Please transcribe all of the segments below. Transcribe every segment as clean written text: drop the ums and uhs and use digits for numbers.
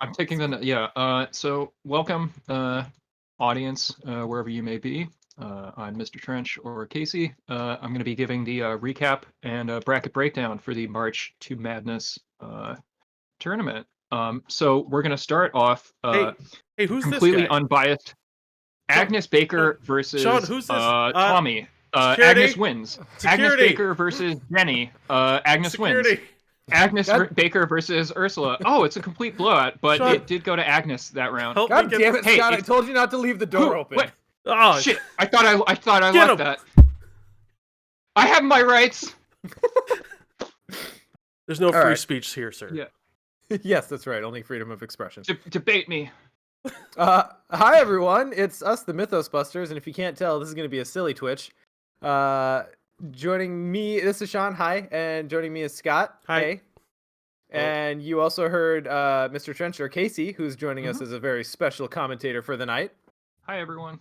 I'm taking the so welcome, audience, wherever you may be. I'm Mr. Trench or Casey. I'm going to be giving the recap and bracket breakdown for the March to Madness tournament. So we're going to start off Hey, who's this completely guy? unbiased. Agnes Baker versus Sean, who's this? Tommy. Security? Agnes wins. Agnes Security. Baker versus Jenny. Agnes wins. Security. Agnes Baker versus Ursula. Oh, it's a complete blowout, but Sean. it did go to Agnes that round. Help me God get damn it, Hey, Scott! I if- told you not to leave the door open. What? Oh, Shit! I thought I Get liked him. that. I have my rights. There's no All free right. speech here, sir. Yeah. Yes, that's right. Only freedom of expression. Debate me. Hi everyone, it's us, the Mythos Busters, and if you can't tell, this is going to be a silly Twitch. Joining me, this is Sean. Hi, and joining me is Scott. Hi. Hey. And you also heard Mr. Trench or Casey, who's joining us as a very special commentator for the night. Hi everyone.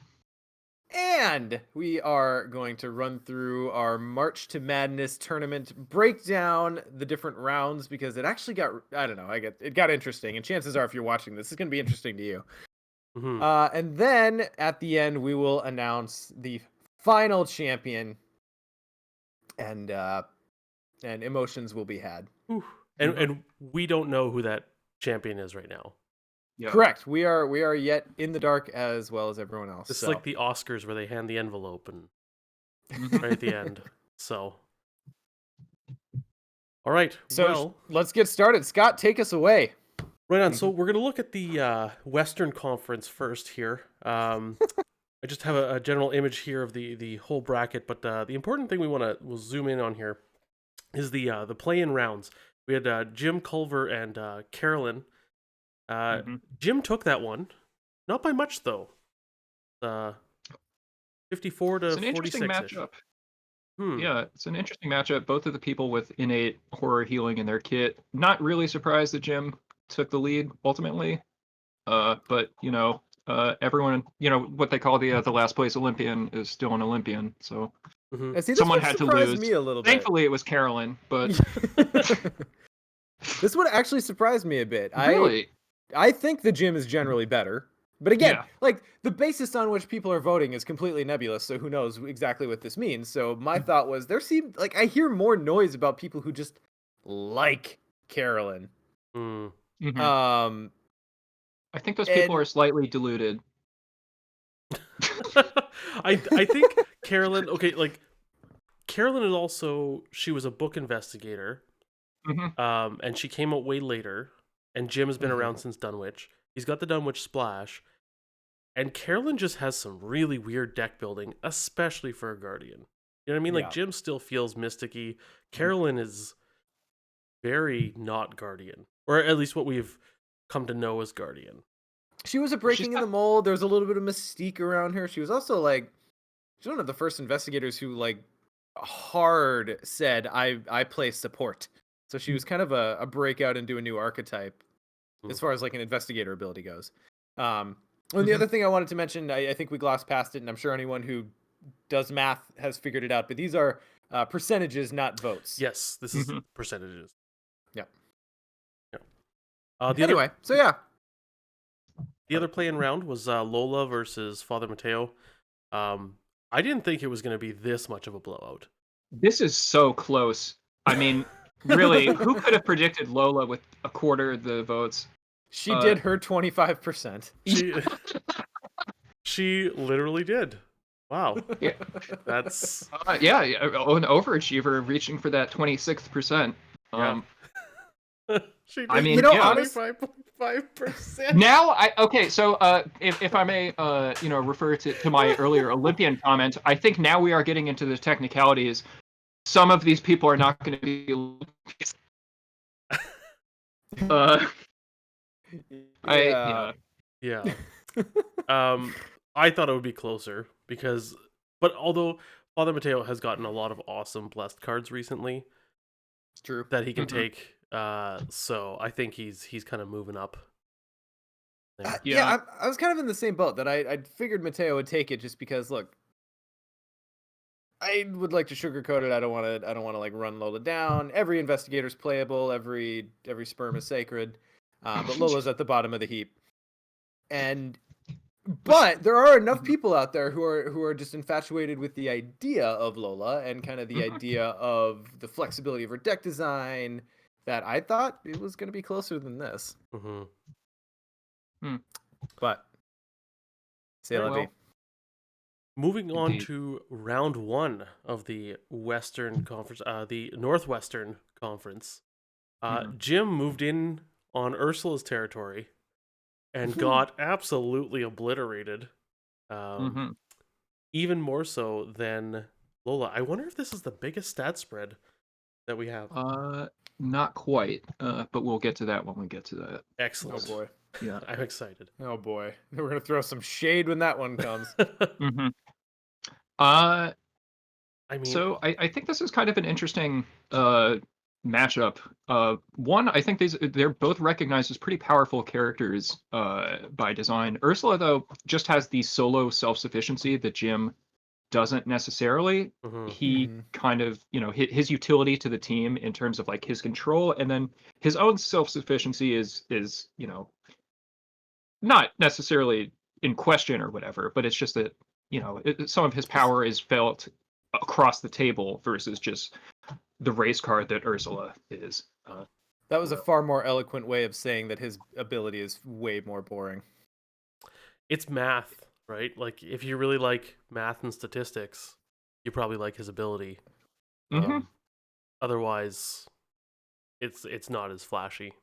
And we are going to run through our March to Madness tournament, break down the different rounds because it actually got, I don't know, it got interesting. And chances are, if you're watching this, it's going to be interesting to you. Mm-hmm. And then at the end, we will announce the final champion, and emotions will be had. And we don't know who that champion is right now. Yeah. Correct. We are yet in the dark as well as everyone else. It's so. like the Oscars where they hand the envelope and Mhm. right at the end. So, all right. So well, let's get started. Scott, take us away. right on. So we're gonna look at the Western Conference first here. I just have a general image here of the whole bracket, but the important thing we'll zoom in on here is the play-in rounds. We had Jim Culver and Carolyn. Jim took that one, not by much though. 54 to It's an interesting 46. matchup. Yeah, it's an interesting matchup. Both of the people with innate horror healing in their kit. Not really surprised that Jim took the lead ultimately. But everyone, what they call the last place Olympian is still an Olympian. So See, this someone one had to surprised lose. me a little bit. Thankfully, it was Carolyn. But This one actually surprised me a bit. really, I think the gym is generally better. But again, Yeah. like the basis on which people are voting is completely nebulous, so who knows exactly what this means. So my thought was there seemed like I hear more noise about people who just like Carolyn. Mhm. I think those people are slightly deluded. I think Carolyn. Okay, like Carolyn is also she was a book investigator, and she came out way later. And Jim has been around since Dunwich. He's got the Dunwich Splash, and Carolyn just has some really weird deck building, especially for a Guardian. You know what I mean? Like Yeah. Jim still feels mysticky. Carolyn is very not Guardian, or at least what we've come to know as Guardian. She was a breaking in the mold. There was a little bit of mystique around her. She was also like, she's one of the first investigators who like hard said, I play support. So she was kind of a breakout into a new archetype as far as like an investigator ability goes. And the other thing I wanted to mention, I think we glossed past it, and I'm sure anyone who does math has figured it out, but these are percentages, not votes. Yes, this is percentages. Yeah. The The other play-in round was Lola versus Father Mateo. I didn't think it was going to be this much of a blowout. This is so close. I mean, really, who could have predicted Lola with a quarter of the votes? She did her 25%. She literally did. Wow. Yeah. That's an overachiever reaching for that 26%. she did. I mean, 25.5%. Now, if I may, refer to my earlier Olympian comment, I think now we are getting into the technicalities. Some of these people are not going to be Olympians. I thought it would be closer but although Father Mateo has gotten a lot of awesome blessed cards recently, It's true that he can take. So I think he's kind of moving up. I was kind of in the same boat that I figured Mateo would take it just because look, I would like to sugarcoat it. I don't want to like run Lola down. Every investigator's playable. Every sperm is sacred. but Lola's at the bottom of the heap. But there are enough people out there who are just infatuated with the idea of Lola and kind of the idea of the flexibility of her deck design that I thought it was going to be closer than this. But c'est la vie. Moving on Indeed. to round 1 of the Western Conference, the Northwestern Conference. Jim moved in on Ursula's territory and got absolutely obliterated. Even more so than Lola. I wonder if this is the biggest stat spread that we have. Not quite, but we'll get to that when we get to that. Excellent. Oh boy. Yeah. I'm excited. Oh boy. We're going to throw some shade when that one comes. I mean, So I think this is kind of an interesting matchup. One, I think they're both recognized as pretty powerful characters by design. Ursula, though, just has the solo self-sufficiency that Jim doesn't necessarily. He kind of, his utility to the team in terms of like his control, and then his own self-sufficiency is not necessarily in question or whatever, but it's just that some of his power is felt across the table versus just the race card that Ursula is. That was a far more eloquent way of saying that his ability is way more boring. It's math, right? Like, if you really like math and statistics, you probably like his ability. Otherwise, it's not as flashy.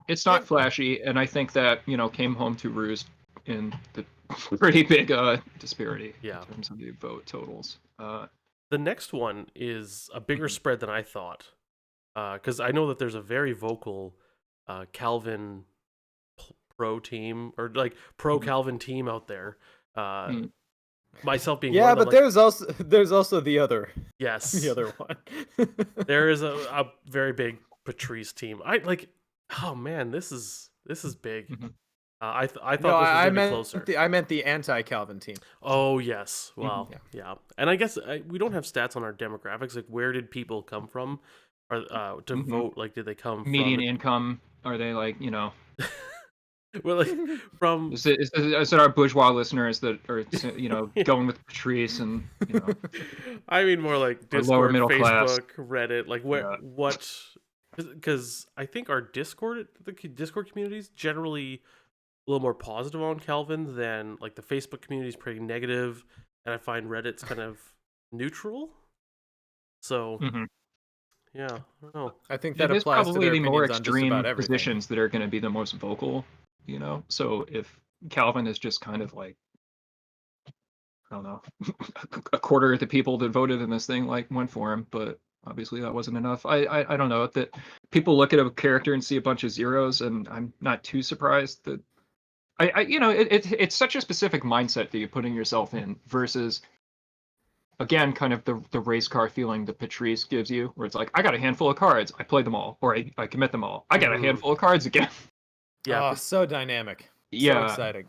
It's not flashy, and I think that came home to roost in the pretty big disparity in terms of the vote totals. The next one is a bigger spread than I thought, because I know that there's a very vocal Calvin pro team, or like pro Calvin team out there. Myself being one of them, but there's also the other. Yes, the other one. There is a very big Patrice team. Oh man, this is big. I thought this was gonna be closer. I meant the anti-Calvin team. Oh yes, well, yeah. And I guess we don't have stats on our demographics. Like, where did people come from, or to vote? Like, did they come median from income? Are they like well, like from? Is it our bourgeois listeners that are going with Patrice and I mean, more like Discord, lower middle Facebook, class. Reddit. Like, what? Because I think our Discord communities generally a little more positive on Calvin than like the Facebook community is pretty negative, and I find Reddit's kind of neutral. So yeah, I don't know. I think that applies probably to their the more opinions on just extreme about everything. positions that are going to be the most vocal. So if Calvin is just kind of like, I don't know, a quarter of the people that voted in this thing like went for him, but obviously that wasn't enough. I don't know, that people look at a character and see a bunch of zeros, and I'm not too surprised that it's such a specific mindset that you're putting yourself in versus, again, kind of the race car feeling that Patrice gives you, where it's like, I got a handful of cards, I play them all, or I commit them all. I got a handful of cards again. Yeah, so dynamic. Yeah. So exciting.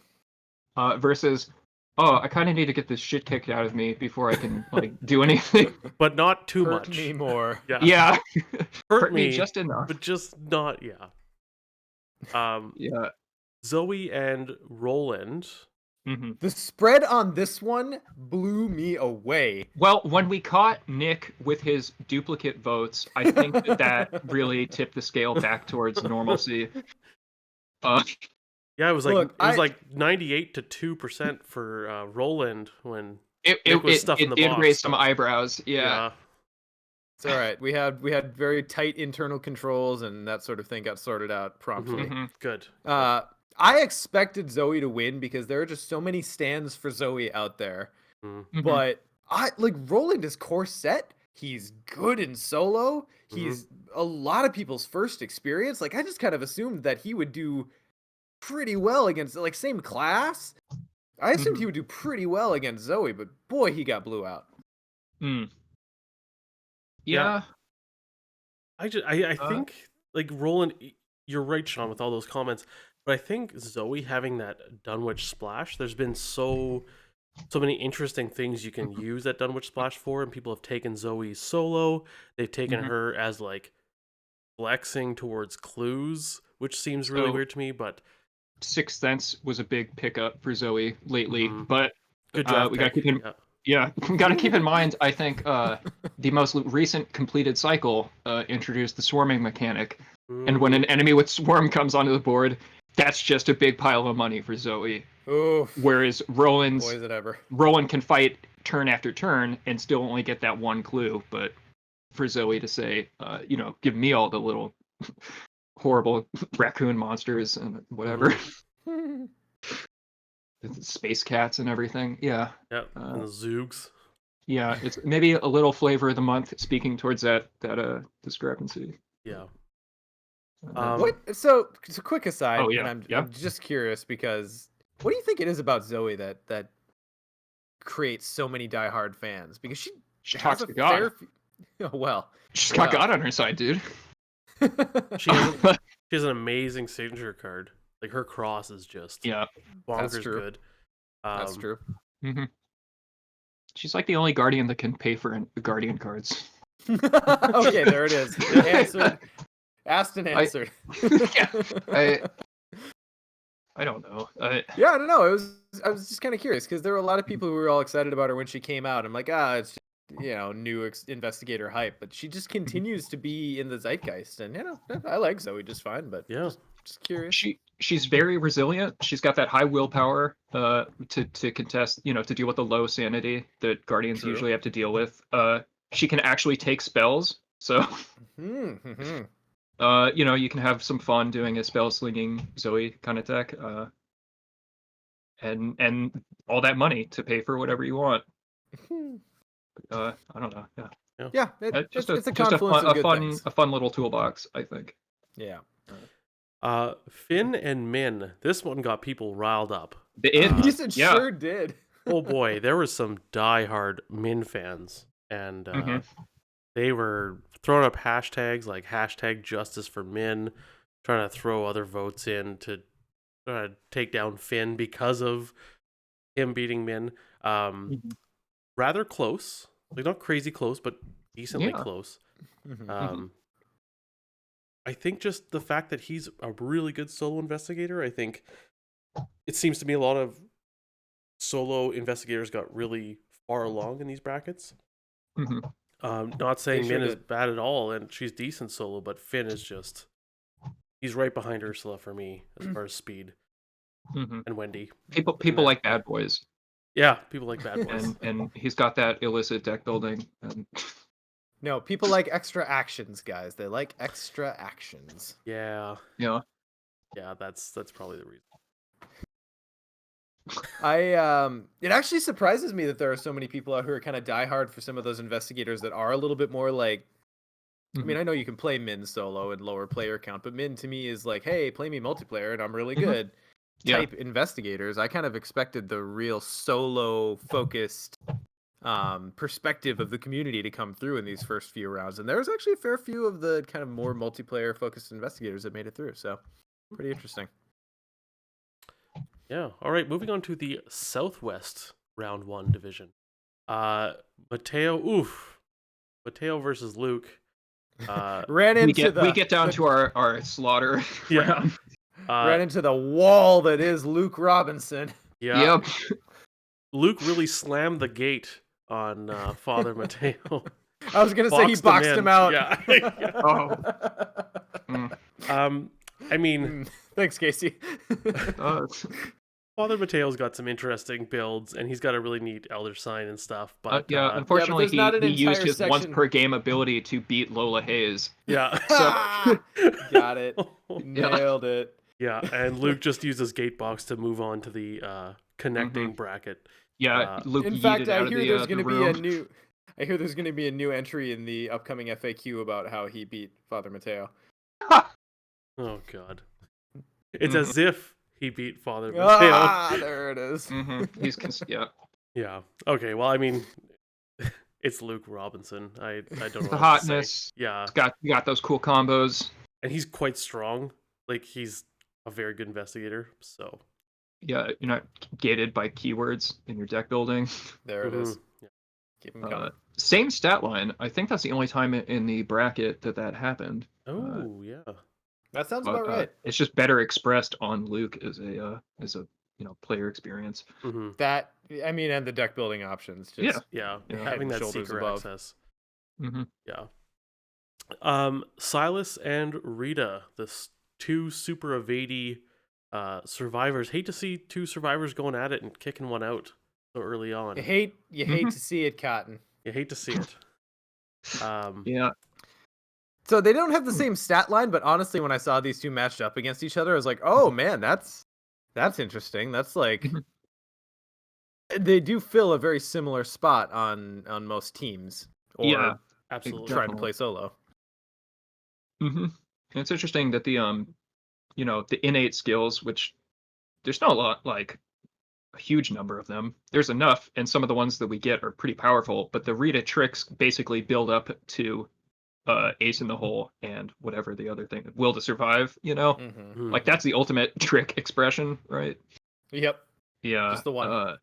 Versus, I kind of need to get this shit kicked out of me before I can like do anything. But not too Hurt much. me more. Yeah. Hurt me just enough. but just not. Yeah. Yeah. Zoe and Roland. The spread on this one blew me away. Well, when we caught Nick with his duplicate votes, I think that really tipped the scale back towards normalcy. Yeah, it was like 98 to 2% for Roland when Nick was stuffing the box. It did raise some eyebrows. Yeah. It's all right. We had very tight internal controls, and that sort of thing got sorted out promptly. Good. I expected Zoe to win because there are just so many stands for Zoe out there. But Roland is core set. He's good in solo. He's a lot of people's first experience. Like, I just kind of assumed that he would do pretty well against, like, same class. I assumed he would do pretty well against Zoe, but boy, he got blew out. Yeah. I think, like, Roland, you're right, Sean, with all those comments. But I think Zoe having that Dunwich splash, there's been so many interesting things you can use that Dunwich splash for, and people have taken Zoe solo. They've taken her as like flexing towards clues, which seems really So- weird to me, but Sixth Sense was a big pickup for Zoe lately, Mhm. but good draft we got to pick. keep in we got to keep in mind. I think the most recent completed cycle introduced the swarming mechanic, and when an enemy with swarm comes onto the board, that's just a big pile of money for Zoe. Oof. Whereas Boy, is it ever. Roland can fight turn after turn and still only get that one clue, but for Zoe to say, give me all the little horrible raccoon monsters and whatever, the space cats and everything. Yeah. Yep, and the Zoogs. Yeah, it's maybe a little flavor of the month speaking towards that discrepancy. Yeah. What? So quick aside, Oh, yeah, and yeah. I'm just curious because what do you think it is about Zoe that creates so many diehard fans? Because she talks to God. Well, She's got God on her side, dude. She has an amazing signature card. Like her cross is just bonkers true. good. That's true. Mm-hmm. She's like the only Guardian that can pay for Guardian cards. Okay, there it is. Answered. Asked and answered. I don't know. Yeah, I don't know. I was just kind of curious because there were a lot of people who were all excited about her when she came out. I'm like, it's just, new investigator hype, but she just continues to be in the zeitgeist, and I like Zoe just fine, but Yeah, just curious. She's very resilient. She's got that high willpower to contest, to deal with the low sanity that Guardians True. usually have to deal with. She can actually take spells, so Mm-hmm. you can have some fun doing a spell slinging Zoe kind of deck, and all that money to pay for whatever you want. I don't know. Yeah, it's a just confluence of good fun things. a fun little toolbox, I think. Yeah. Finn and Min. This one got people riled up. Yes, it sure did. Oh boy, there was some diehard Min fans, and they were throwing up hashtags like hashtag justice for Min, trying to throw other votes in to try to take down Finn because of him beating Min. Rather close, like not crazy close, but decently close. I think just the fact that he's a really good solo investigator, I think it seems to me a lot of solo investigators got really far along in these brackets. Not saying Min is bad at all, and she's decent solo, but Finn is he's right behind Ursula for me as far as speed. And Wendy. People like bad boys. Yeah, people like bad boys. and he's got that illicit deck building. No, people like extra actions, guys. They like extra actions. Yeah. Yeah. Yeah, that's probably the reason. It actually surprises me that there are so many people out who are kind of diehard for some of those investigators that are a little bit more like. I mean, I know you can play Min solo and lower player count, but Min to me is like, hey, play me multiplayer and I'm really good. Type investigators. I kind of expected the real solo focused perspective of the community to come through in these first few rounds, and there was actually a fair few of the kind of more multiplayer focused investigators that made it through, so pretty interesting. Yeah. All right, moving on to the Southwest round 1 division. Mateo versus Luke. We get down to our slaughter round. Ran into the wall that is Luke Robinson. Yeah. Yep. Luke really slammed the gate on Father Mateo. I was gonna say he boxed him out. Yeah. I mean, thanks, Casey. Father Mateo's got some interesting builds, and he's got a really neat Elder Sign and stuff. But unfortunately, but he used his once per game ability to beat Lola Hayes. Yeah. So got it. Nailed it. Yeah, and Luke just uses Gatebox to move on to the connecting bracket. Yeah, Luke. In fact, I hear there's going to be a new entry in the upcoming FAQ about how he beat Father Mateo. Oh God, it's as if he beat Father Mateo. There it is. Yeah. Okay. Well, I mean, it's Luke Robinson. I don't know. The hotness. Yeah. You got those cool combos. And he's quite strong. Like he's a very good investigator. So. Yeah, you're not gated by keywords in your deck building. There it is. Yeah. Keep him coming. Same stat line. I think that's the only time in the bracket that happened. Oh, yeah. That sounds but about right. it's just better expressed on Luke as a player experience. Hmm. That I mean, and the deck building options, Yeah. just Yeah, Yeah. head having and that shoulders seeker above. access. Hmm. Yeah. Silas and Rita, two super evady survivors. Hate to see two survivors going at it and kicking one out so early on. You Mhm. hate to see it, Cotton. You hate to see it. Yeah. So they don't have the Hmm. same stat line, but honestly, when I saw these two matched up against each other, I was like, oh man, that's interesting. That's like Mhm. they do fill a very similar spot on most teams Yeah. or Absolutely. trying to Definitely. play solo. Hmm. And it's interesting that the innate skills, which there's not a lot, like a huge number of them. There's enough, and some of the ones that we get are pretty powerful. But the Rita tricks basically build up to Ace in the Hole and whatever the other thing, Will to Survive. Mm-hmm. Mhm. Like that's the ultimate trick expression, right? Yep, Yeah. just the one.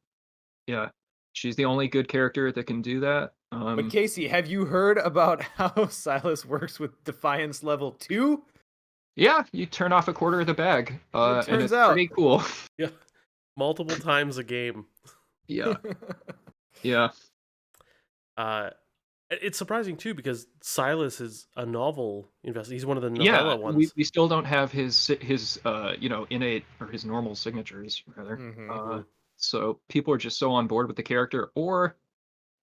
Yeah. She's the only good character that can do that. But Casey, have you heard about how Silas works with Defiance level 2? Yeah, you turn off a quarter of the bag, It and turns it's pretty out. cool. Yeah. Multiple times a game. Yeah. Yeah. Uh, it's surprising too because Silas is a novel investor. He's one of the Yeah, novella we, ones. we still don't have his innate or his normal signatures rather. Mm-hmm. Mhm. So people are just so on board with the character, or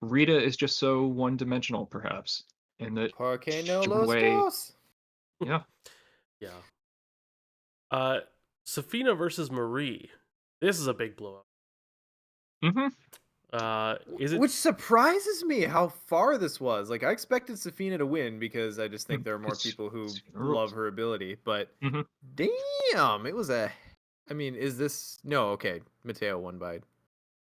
Rita is just so one-dimensional, perhaps, in that Porque no strip los away. dos. Yeah. Yeah. Safina versus Marie. This is a big blowout. Mm-hmm. Is it? Which surprises me how far this was. Like I expected Safina to win because I just think there are more It's people who rules. love her ability. But Mm-hmm. damn, it was a. I mean, is this no? Okay, Mateo won by.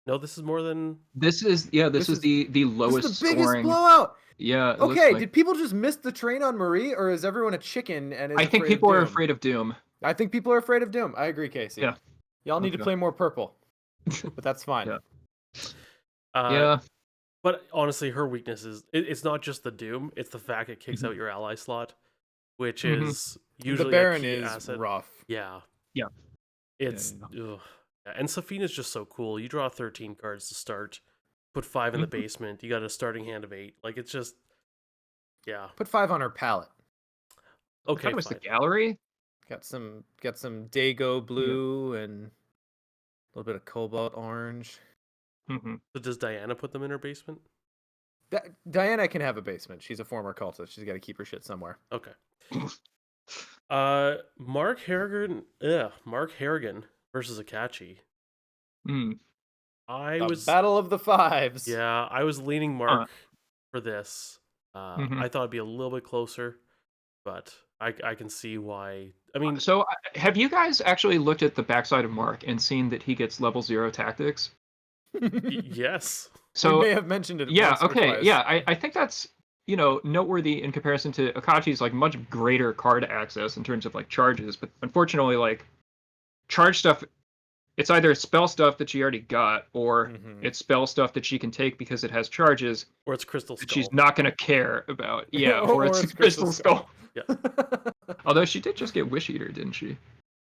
No, this is more than. This is This is the this is lowest the biggest scoring. blowout. Yeah, it looks Okay, like. did people just miss the train on Marie, or is everyone a chicken and is I think afraid of people are Doom? afraid of Doom. I think people are afraid of Doom. I agree, Casey. Yeah. Y'all need to Okay. play more purple, but that's fine. Yeah. Uh, Yeah. But honestly, her weakness is it's not just the Doom; it's the fact it kicks Mhm. out your ally slot, which Mhm. is The usually a Baron key is asset. rough. Yeah, Yeah. it's Yeah. ugh. Yeah, and Safina's just so cool. You draw 13 cards to start, put 5 in the Mhm. basement. You got a starting hand of 8. Like it's just, yeah, Put 5 on her palette. I thought okay, it was the fine. gallery. Got some Dago Yeah. blue and a little bit of cobalt orange. Mm-hmm. So does Diana put them in her basement? Diana can have a basement. She's a former cultist. She's got to keep her shit somewhere. Okay. Mark Harrigan versus Akachi. Mm. I The was Battle of the Fives. Yeah, I was leaning Mark for this. Mhm. I thought it'd be a little bit closer, but I can see why. I mean, So, have you guys actually looked at the backside of Mark and seen that he gets level 0 tactics? yes. We So, may have mentioned it yeah, once or okay, twice. yeah, I think that's noteworthy in comparison to Akachi's like much greater card access in terms of like charges, but unfortunately, like charge stuff, it's either spell stuff that she already got, or Mhm. it's spell stuff that she can take because it has charges Or it's Crystal that Skull. she's not going to care about. Yeah, or it's it's Crystal Skull. Yeah. Although she did just get Wish Eater, didn't she?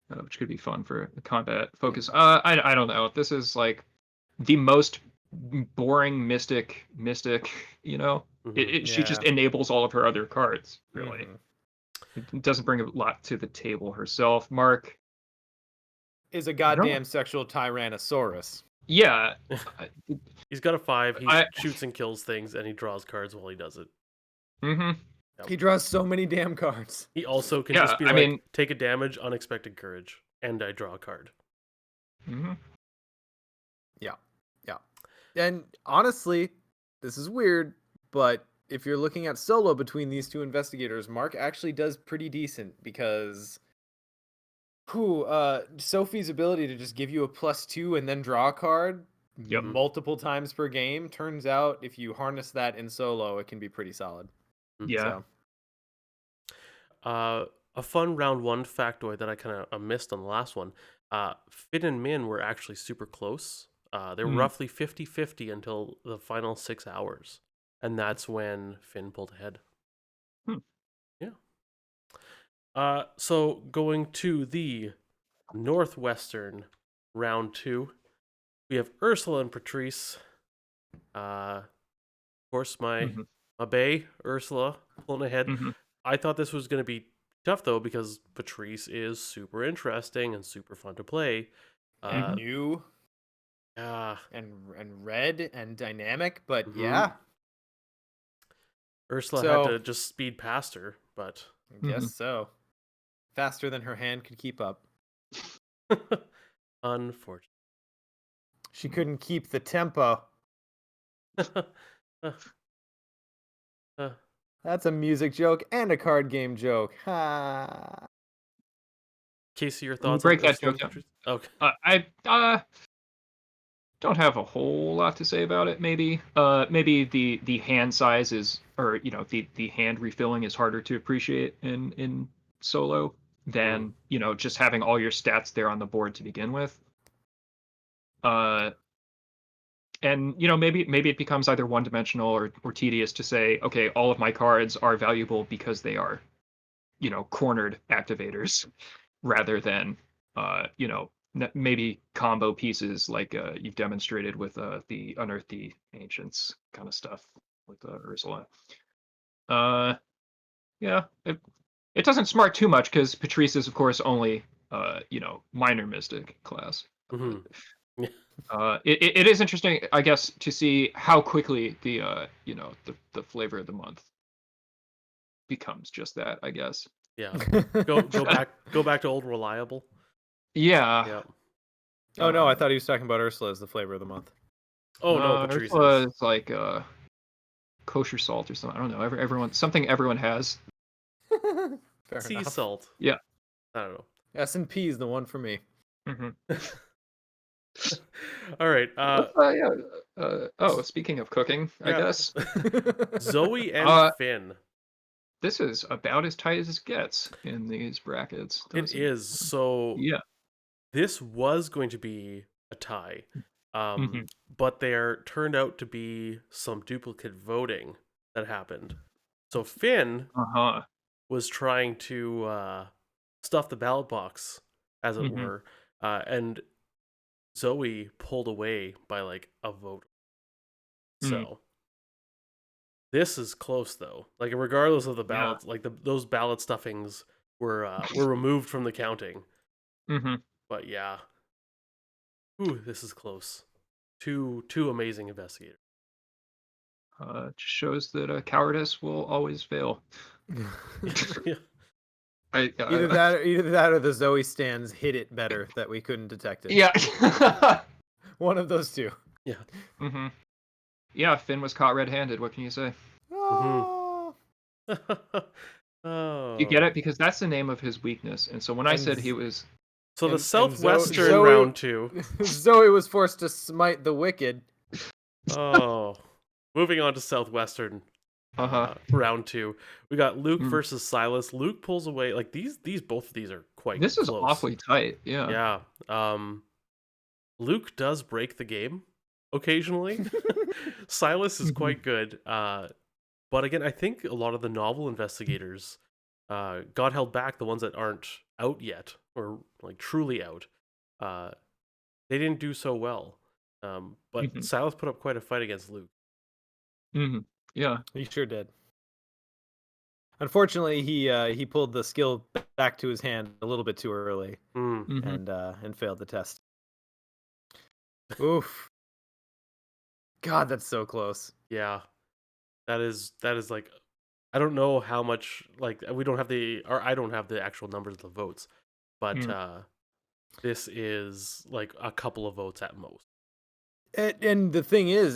Which could be fun for a combat focus. I don't know. This is like the most boring mystic. You know, Mhm. she just Yeah. enables all of her other cards. Really, Mhm. it doesn't bring a lot to the table herself. Mark, Is a I don't know. goddamn sexual tyrannosaurus. Yeah, He's got a 5. He I. shoots and kills things, and he draws cards while he does it. Mm-hmm. He draws so many damn cards. He also can Yeah, just be I like, mean, take a damage, unexpected courage, and I draw a card. mm-hmm. Yeah. And honestly, this is weird, but if you're looking at solo between these two investigators, Mark actually does pretty decent because Sophie's ability to just give you a +2 and then draw a card Yep. multiple times per game turns out if you harness that in solo, it can be pretty solid. Yeah. So. A fun round 1 factoid that I kind of missed on the last one. Finn and Min were actually super close. They were roughly 50-50 until the final 6 hours. And that's when Finn pulled ahead. Hmm. Yeah. So going to the Northwestern round 2, we have Ursula and Patrice. Of course, my Mhm, bae Ursula pulling ahead. mhm, I thought this was going to be tough though because Patrice is super interesting and super fun to play. And Uh, mhm, new yeah, and red and dynamic, but mhm. yeah. Ursula had So to just speed past her, but I guess mhm. so. Faster than her hand could keep up. unfortunate. She couldn't keep the tempo. Uh, uh, That's a music joke and a card game joke. Ha. Casey, your Can you thoughts on break that Ursula joke and down? Patrice? Okay. I don't have a whole lot to say about it. Maybe the hand size is, or the hand refilling is harder to appreciate in solo Mm. than just having all your stats there on the board to begin with. Uh, and maybe it becomes either one dimensional or tedious to say, okay, all of my cards are valuable because they are cornered activators rather than maybe combo pieces like you've demonstrated with the Unearth the Ancients kind of stuff with Ursula. Uh, yeah, it doesn't smart too much because Patrice is of course only minor mystic class. But Hmm. Yeah. it is interesting, I guess, to see how quickly the flavor of the month becomes just that, I guess. Yeah. Go back to old reliable. Yeah. Yeah. Oh no, I Uh, thought he was talking about Ursula as the flavor of the month. Oh no, Patrice Ursula is. is like kosher salt or something. I don't know. Everyone has. Fair Sea enough. salt. Yeah. I don't know. S&P is the one for me. Hmm. All right. Yeah. Oh, speaking of cooking, I Yeah. guess. Zoe and Uh, Finn. this is about as tight as it gets in these brackets, It doesn't it? is. So Yeah. this was going to be a tie. Hmm. But there turned out to be some duplicate voting that happened. So Finn Uh-huh. was trying to stuff the ballot box, as it Hmm. were, and Zoe pulled away by like a vote. Mm. So this is close though. Like regardless of the Yeah. ballots, like those ballot stuffings were removed from the counting. Hmm. But yeah, ooh, this is close. Two amazing investigators. Just shows that cowardice will always fail. Yeah. Either that or the Zoe stands hit it better that we couldn't detect it. Yeah. One of those two. Yeah. Hmm. Yeah, Finn was caught red-handed. What can you say? Hmm. Oh. You get Oh. it? Because that's the name of his weakness. And so when I And said he was, So the and Southwestern round 2. Zoe was forced to smite the wicked. Oh. Moving on to Southwestern uh-huh, round 2. We got Luke mm, versus Silas. Luke pulls away. Like these both of these are quite this is close. awfully tight. Yeah. Yeah. Luke does break the game occasionally. Silas is Mhm, quite good. But again, I think a lot of the novel investigators got held back, the ones that aren't out yet or like truly out. Uh, they didn't do so well. But mhm, Silas put up quite a fight against Luke. mhm. Yeah. He sure did. Unfortunately, he pulled the skill back to his hand a little bit too early Mm, Mhm. and failed the test. Oof. God, that's so close. yeah, that is like I don't know how much like we don't have or I don't have the actual numbers of the votes, but Mm. this is like a couple of votes at most. And the thing is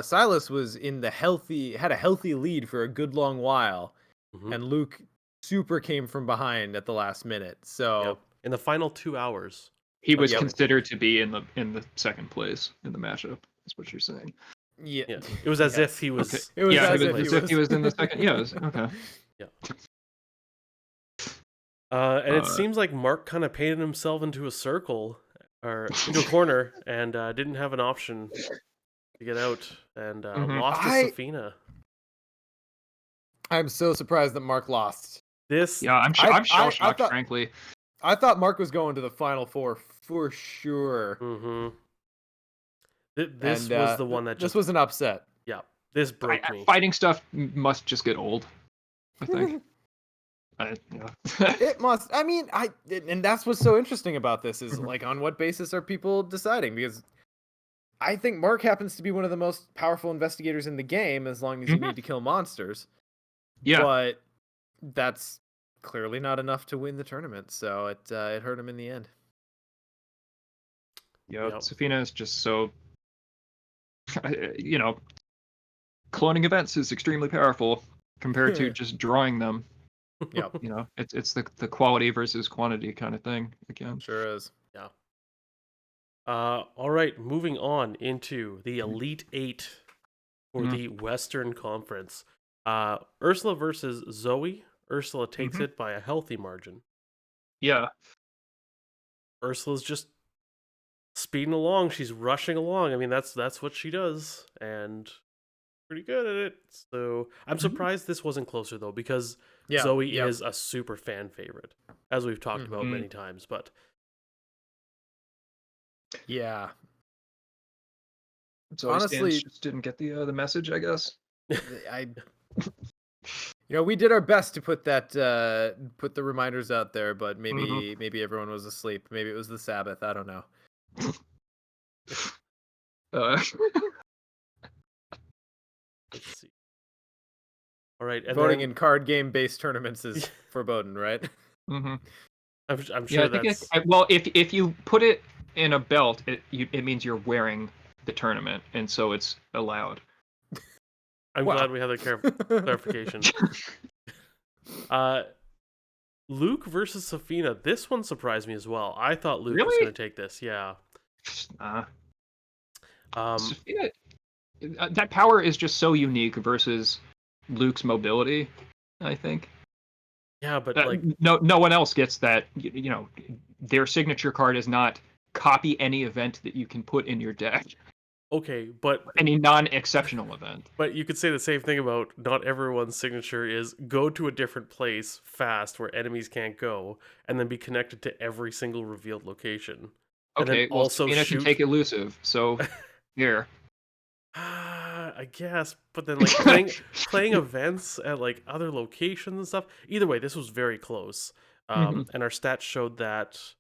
Silas was had a healthy lead for a good long while, Hmm. and Luke super came from behind at the last minute. Yep. So, In the final 2 hours. He Like was yep, considered to be in the second place in the matchup. That's what you're saying. yeah, yeah, it was as if yes, he Okay. was it was in Yeah, as second if he as place. if he was. was in the second. Yeah. Okay. Yeah. And it Uh. seems like Mark kind of painted himself into a circle or into a corner and didn't have an option to get out and Mhm. lost to Safina. I'm so surprised that Mark lost. This Yeah, I'm I shell I shocked, thought frankly. I thought Mark was going to the Final Four for sure, mhm. This and was the one that this just was an upset. yeah, this broke me. Fighting stuff must just get old, I think. Yeah. It must. I mean, and that's what's so interesting about this is Mhm. like on what basis are people deciding? Because I think Mark happens to be one of the most powerful investigators in the game, as long as you Mhm. need to kill monsters. Yeah. But that's clearly not enough to win the tournament, so it hurt him in the end. Yeah. Yep. Safina is just so, you know, cloning events is extremely powerful compared to just drawing them. Yep, You know, it's the quality versus quantity kind of thing again. sure is. Yeah. All right, moving on into the Mhm. Elite Eight for Mhm. the Western Conference. Ursula versus Zoe. Ursula takes Mhm. it by a healthy margin. Yeah. Ursula's just speeding along. She's rushing along. I mean, that's what she does, and pretty good at it. So I'm Mhm. surprised this wasn't closer though, because Yeah, Zoe yep. is a super fan favorite, as we've talked about Mhm. many times. But Yeah. Zoe stands Honestly, just didn't get the message, I guess. I we did our best to put that put the reminders out there, but Mhm. maybe everyone was asleep. Maybe it was the Sabbath. I don't know. Uh, let's see. All right, and Voting then in card game based tournaments is forbidden, right? mhm. I'm Yeah, sure I think that's well, if you put it in a belt, it means you're wearing the tournament, and so it's allowed. I'm Wow. glad we have that clarification. Uh, Luke versus Safina. This one surprised me as well. I thought Luke was going Really? to take this. Yeah. Nah. Um. Sophia, that power is just so unique versus Luke's mobility, I think. Yeah, but like, No one else gets that. Their signature card is not copy any event that you can put in your deck, okay, but any non-exceptional event. you could say the same thing about not everyone's signature is go to a different place fast where enemies can't go, and then be connected to every single revealed location, and then Okay, well, also Safina can shoot. take elusive, so here. I guess, but then like playing events at like other locations and stuff. Either way, this was very close. Mhm. And our stats showed that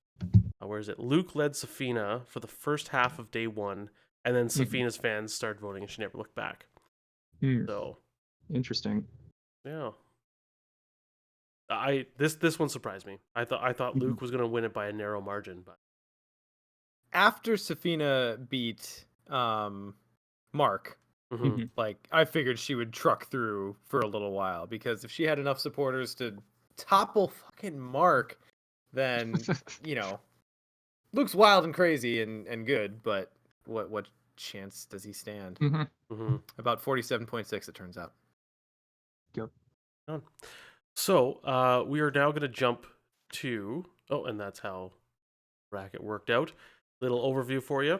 where is it? Luke led Safina for the first half of day one, and then Mhm. Safina's fans started voting, and she never looked back. Hmm. So Interesting. yeah, this one surprised me. I thought Mhm. Luke was gonna win it by a narrow margin, but After Safina beat Mark, mhm. Mhm. like I figured she would truck through for a little while because if she had enough supporters to topple fucking Mark, then Luke's wild and crazy and good, but what chance does he stand? Mhm. Mhm. About 47.6 it turns out. Yep. Done. So we are now gonna jump to and that's how bracket worked out. Little overview for you.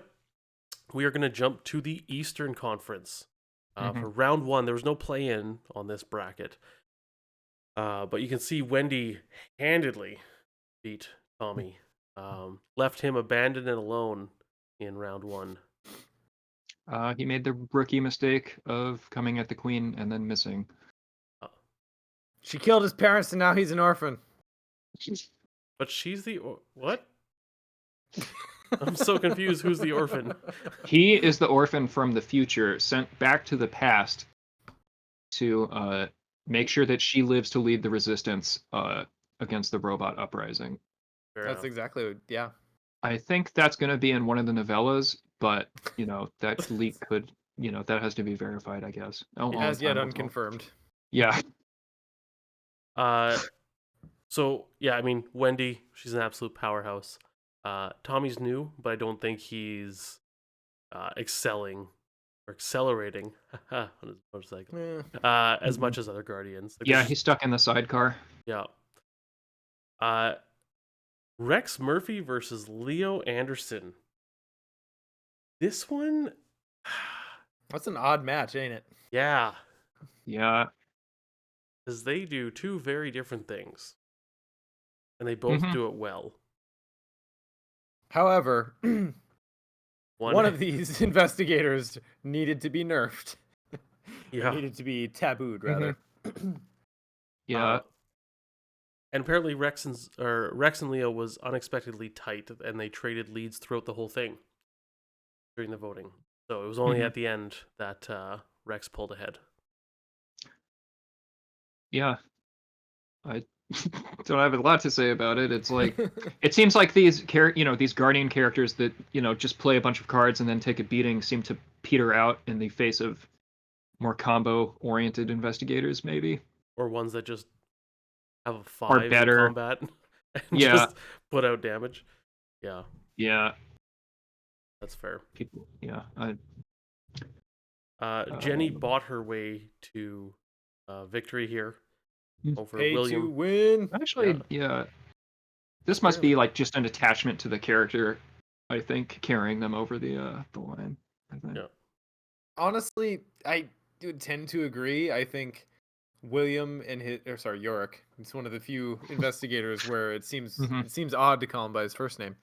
We are going to jump to the Eastern Conference. For Mhm. round one, there was no play in on this bracket. But you can see Wendy handedly beat Tommy. Left him abandoned and alone in round one. He made the rookie mistake of coming at the queen and then missing. Uh, She killed his parents and now he's an orphan. but she's the. What? I'm so confused. Who's the orphan? He is the orphan from the future sent back to the past to make sure that she lives to lead the resistance against the robot uprising. Fair That's enough. exactly yeah. I think that's going to be in one of the novellas, but that leak could, that has to be verified, I guess. Only As yet time will tell. unconfirmed. Yeah. Uh, so yeah, I mean Wendy, she's an absolute powerhouse. Tommy's new, but I don't think he's excelling or accelerating on his motorcycle as Mhm. much as other guardians. Like, Yeah, he's stuck in the sidecar. yeah. Uh, Rex Murphy versus Leo Anderson. This one, That's an odd match, ain't it? yeah. Yeah. Because they do two very different things. And they both do it well. However, one of these investigators needed to be nerfed. Yeah. Or needed to be tabooed, rather. Yeah. And apparently Rex and Leo was unexpectedly tight, and they traded leads throughout the whole thing during the voting. So it was only at the end that Rex pulled ahead. Yeah. I don't have a lot to say about it. It's like it seems like these these Guardian characters that just play a bunch of cards and then take a beating seem to peter out in the face of more combo-oriented investigators, maybe, or ones that just have a 5 are in better. combat and Yeah. just put out damage. Yeah, Yeah. that's fair. People. Yeah. Jenny bought her way to victory here over Pay William. to win. Actually, yeah. This must be like just an attachment to the character, I think, carrying them over the line. I think. Yeah. Honestly, I would tend to agree. I think William and Yorick. It's one of the few investigators where it seems odd to call him by his first name.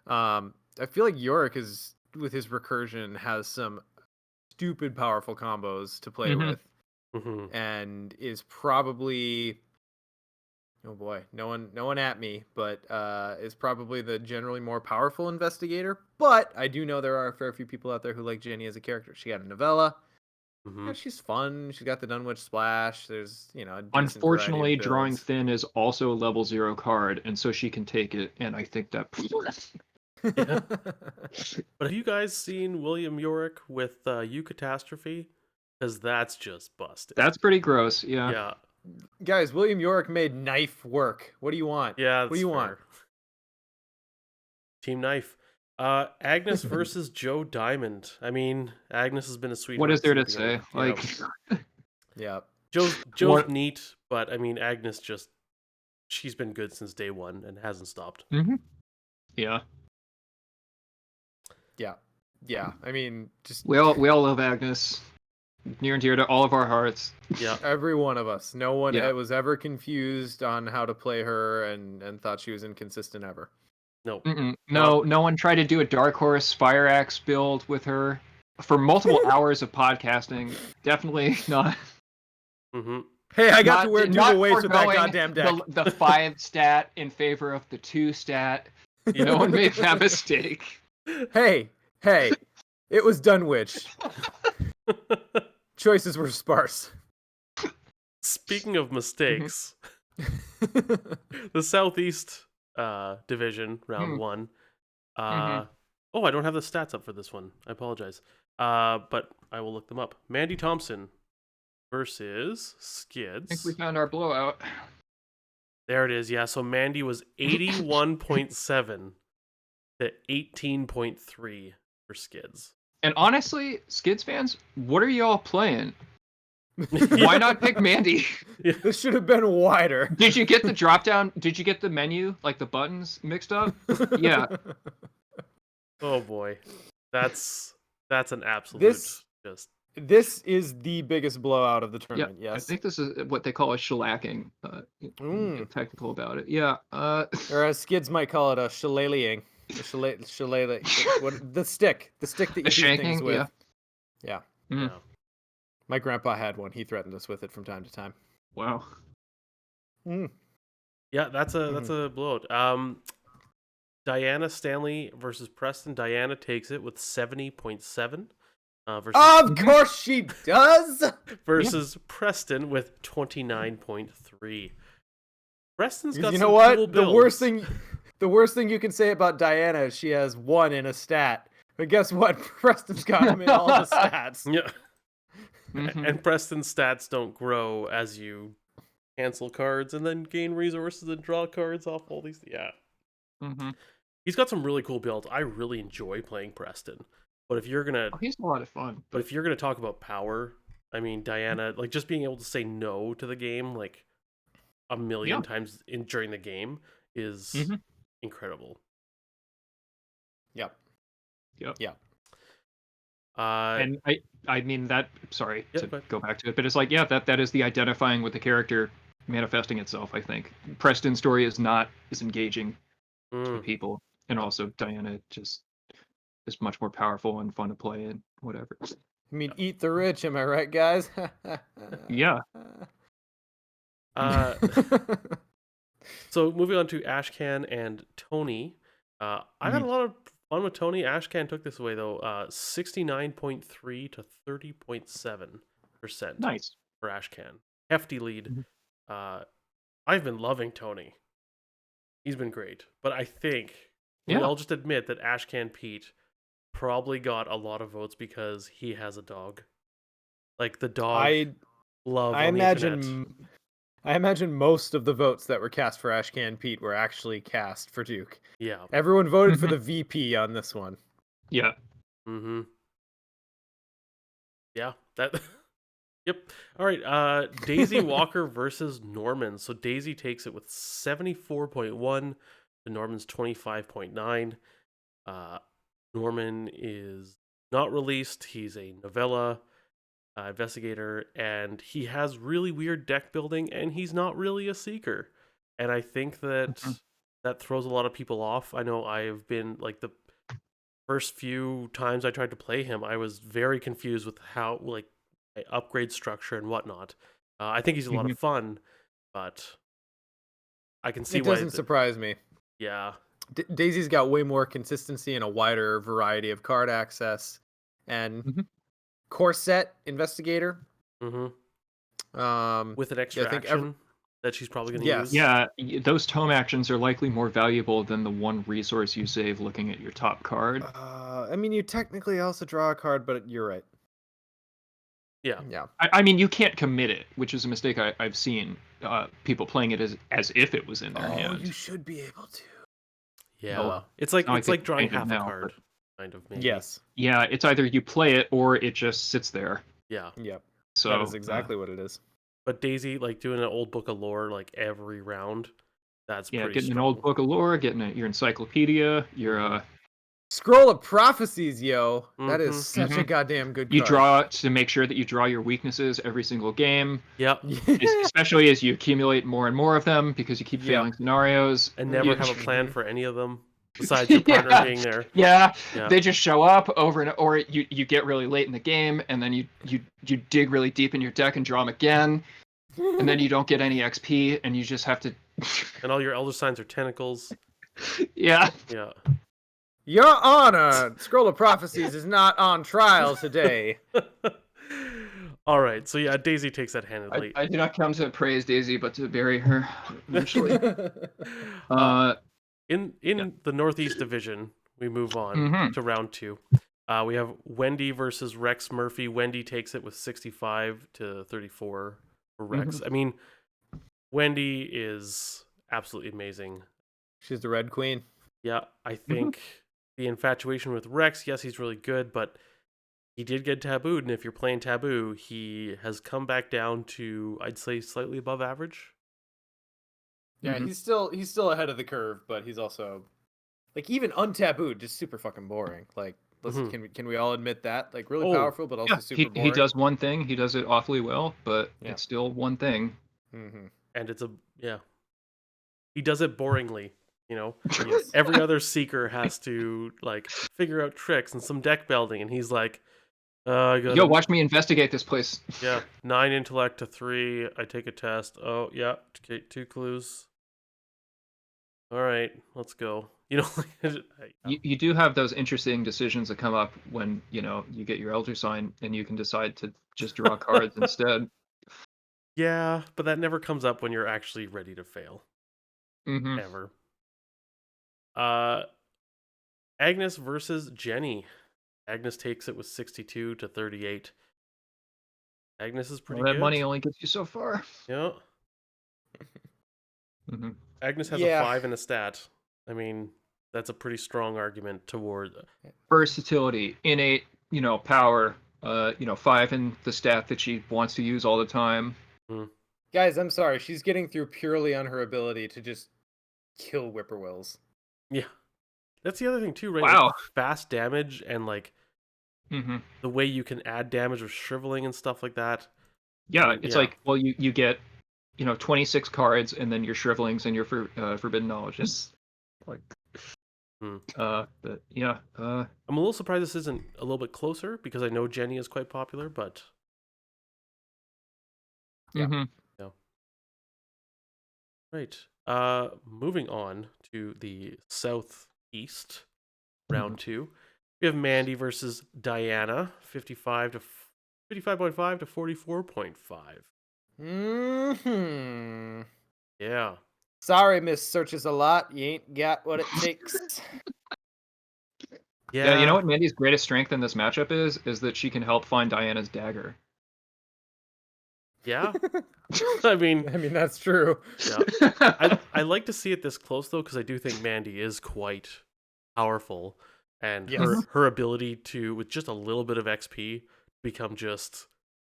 I feel like Yorick is, with his recursion, has some stupid powerful combos to play with, and is probably, oh boy, no one at me, but is probably the generally more powerful investigator. But I do know there are a fair few people out there who like Jenny as a character. She got a novella. Yeah, she's fun. She's got the Dunwich Splash. There's, a decent Unfortunately, variety of Drawing builds. Thin is also a level 0 card, and so she can take it, and I think that... Yeah. But have you guys seen William Yorick with You Catastrophe? Because that's just busted. That's pretty gross, yeah. Yeah. Guys, William Yorick made knife work. What do you want? Yeah, what do you want? Team Knife. Agnes versus Joe Diamond. I mean, Agnes has been a sweetheart. What is there to since the say? beginning. Like, Yeah. Joe's neat, but I mean, Agnes she's been good since day one and hasn't stopped. Yeah. Yeah. I mean, just we all love Agnes, near and dear to all of our hearts. Yeah. Every one of us. No one was ever confused on how to play her and thought she was inconsistent ever. No. No one tried to do a Dark Horse Fire Axe build with her for multiple hours of podcasting. Definitely not. Hey, I got to wear giveaways with that goddamn deck. The 5 stat in favor of the 2 stat. No one made that mistake. Hey, it was Dunwich. Choices were sparse. Speaking of mistakes, the Southeast Division, round 1. Oh, I don't have the stats up for this one. I apologize. But I will look them up. Mandy Thompson versus Skids. I think we found our blowout. There it is. Yeah, so Mandy was 81.7 to 18.3 for Skids. And honestly, Skids fans, what are y'all playing? Why not pick Mandy? This should have been wider. Did you get the drop down? Did you get the menu, like the buttons mixed up? Yeah. Oh boy, that's an absolute This is the biggest blowout of the tournament. Yeah, yes, I think this is what they call a shellacking. Technical about it. Yeah. Or as Skids might call it, a shillelaghing. What the stick that you do things with. Yeah. My grandpa had one. He threatened us with it from time to time. Wow. Yeah, that's a blowout. Diana Stanley versus Preston. Diana takes it with 70.7. Of course she does. Versus Preston with 29.3. Preston's got you some know what? cool builds. The worst thing you can say about Diana is she has 1 in a stat. But guess what? Preston's got him in all the stats. Yeah. And Preston's stats don't grow as you cancel cards and then gain resources and draw cards off all these. Yeah. He's got some really cool builds. I really enjoy playing Preston. But if you're gonna, he's a lot of fun. But if you're gonna talk about power, I mean, Diana, like just being able to say no to the game like a million times during the game is incredible. Yep. And I mean that. Sorry Yeah, to go ahead. go back to it, but it's like, yeah, that is the identifying with the character manifesting itself. I think Preston's story is not as engaging to people, and also Diana just is much more powerful and fun to play and whatever. I mean, eat the rich, am I right, guys? Yeah. So moving on to Ashcan and Tony. I had a lot of fun with Tony. Ashcan took this away though. 69.3 to 30.7% Nice. for Ashcan. Hefty lead. I've been loving Tony. He's been great. But I think we all just admit that Ashcan Pete probably got a lot of votes because he has a dog. Like the dog love on the internet. I imagine most of the votes that were cast for Ashcan Pete were actually cast for Duke. Yeah. Everyone voted for the VP on this one. Yeah. Mm-hmm. Yeah. That. Yep. All right. Daisy Walker versus Norman. So Daisy takes it with 74.1 to Norman's 25.9. Norman is not released. He's a novella investigator, and he has really weird deck building, and he's not really a seeker. And I think that that throws a lot of people off. I know I have been like the first few times I tried to play him, I was very confused with how like upgrade structure and whatnot. I think he's a lot of fun, but I can see it why doesn't surprise me. Yeah. Daisy's got way more consistency and a wider variety of card access, and Corset Investigator. With an extra I think action that she's probably going to use. Yeah, those tome actions are likely more valuable than the one resource you save looking at your top card. I mean, you technically also draw a card, but you're right. Yeah. I mean, you can't commit it, which is a mistake I've seen people playing it as if it was in their hand. You should be able to. Yeah. Well, it's like drawing half a card, kind of, maybe. Yes. Yeah, it's either you play it or it just sits there. Yeah. Yep. So that is exactly what it is. But Daisy, like doing an old book of lore like every round, that's pretty getting strong. an old book of lore, getting your encyclopedia, your Scroll of Prophecies, yo. That is such a goddamn good card. You draw to make sure that you draw your weaknesses every single game. Yep. Especially as you accumulate more and more of them because you keep failing scenarios. And never have a plan for any of them besides your partner being there. Yeah. They just show up over and or you get really late in the game and then you dig really deep in your deck and draw them again. And then you don't get any XP and you just have to and all your elder signs are tentacles. Yeah. Yeah. Your Honor, Scroll of Prophecies is not on trial today. All right, so yeah, Daisy takes that handedly. I do not come to praise Daisy, but to bury her eventually. In the Northeast Division, we move on to round 2. We have Wendy versus Rex Murphy. Wendy takes it with 65 to 34 for Rex. I mean, Wendy is absolutely amazing. She's the Red Queen. Yeah, I think the infatuation with Rex, yes, he's really good, but he did get tabooed, and if you're playing taboo, he has come back down to, I'd say, slightly above average. Yeah, he's still ahead of the curve, but he's also like even untabooed, just super fucking boring. Like, can we all admit that? Like, really powerful, but also super boring. He does one thing, he does it awfully well, but it's still one thing. And it's he does it boringly. You know, every other seeker has to like figure out tricks and some deck building, and he's like, yo, watch me investigate this place. Yeah, 9 intellect to 3. I take a test. Oh yeah, 2 clues. All right, let's go. You know, you do have those interesting decisions that come up when you get your elder sign, and you can decide to just draw cards instead. Yeah, but that never comes up when you're actually ready to fail. Ever. Agnes versus Jenny. Agnes takes it with 62 to 38. Agnes is pretty good. That money only gets you so far. Yeah. Agnes has a 5 in a stat. I mean, that's a pretty strong argument toward versatility, innate, power. 5 in the stat that she wants to use all the time. Guys, I'm sorry. She's getting through purely on her ability to just kill whippoorwills. Yeah. That's the other thing too, right? Wow. Like fast damage and like Mm-hmm. the way you can add damage with shriveling and stuff like that. Yeah, mean, it's yeah. like, well, you get 26 cards, and then your shrivelings and your forbidden knowledge. It's like, Hmm. but yeah, I'm a little surprised this isn't a little bit closer because I know Jenny is quite popular, but Yeah. Mm-hmm. yeah. Right. Moving on to the southeast, round 2. We have Mandy versus Diana, 55.5 to 44.5. Hmm. Yeah. Sorry, Miss Searches a lot. You ain't got what it takes. Yeah, you know Yeah. what Mandy's greatest strength in this matchup is that she can help find Diana's dagger. Yeah. I mean, I mean, that's true. yeah. I like to see it this close though, because I do think Mandy is quite powerful, and Yes. her ability to, with just a little bit of XP, become just